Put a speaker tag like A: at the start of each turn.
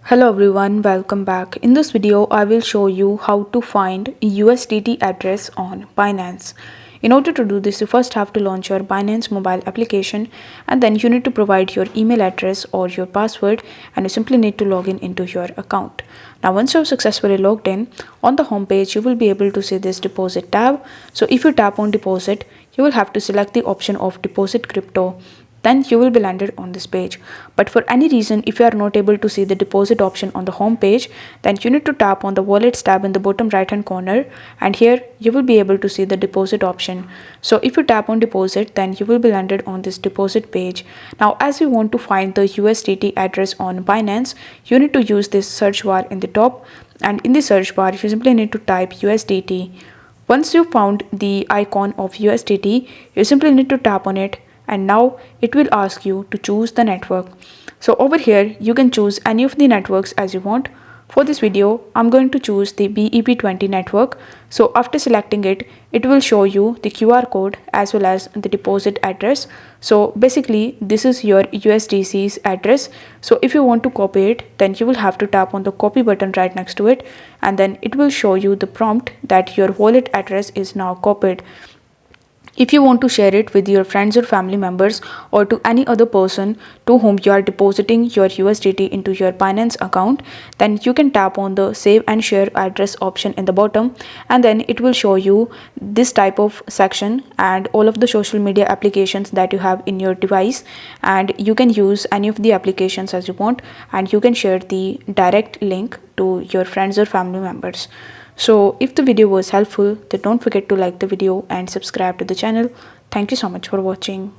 A: Hello everyone, welcome back. In this video, I will show you how to find USDT address on Binance. In order to do this, you first have to launch your Binance mobile application, and then you need to provide your email address or your password, and you simply need to log in into your account. Now once you have successfully logged in, on the home page you will be able to see this deposit tab. So if you tap on deposit, you will have to select the option of deposit crypto, then you will be landed on this page. But for any reason, if you are not able to see the deposit option on the home page, then you need to tap on the wallets tab in the bottom right hand corner, and here you will be able to see the deposit option. So if you tap on deposit, then you will be landed on this deposit page. Now as you want to find the USDT address on Binance, you need to use this search bar in the top, and in the search bar you simply need to type USDT. Once you found the icon of USDT, you simply need to tap on it, and now it will ask you to choose the network. So over here you can choose any of the networks as you want. For this video I'm going to choose the BEP20 network. So after selecting it, it will show you the QR code as well as the deposit address. So basically this is your USDC's address. So if you want to copy it, then you will have to tap on the copy button right next to it, and then it will show you the prompt that your wallet address is now copied. If you want to share it with your friends or family members, or to any other person to whom you are depositing your USDT into your Binance account, then you can tap on the save and share address option in the bottom, and then it will show you this type of section and all of the social media applications that you have in your device, and you can use any of the applications as you want, and you can share the direct link to your friends or family members. So if the video was helpful, then don't forget to like the video and subscribe to the channel. Thank you so much for watching.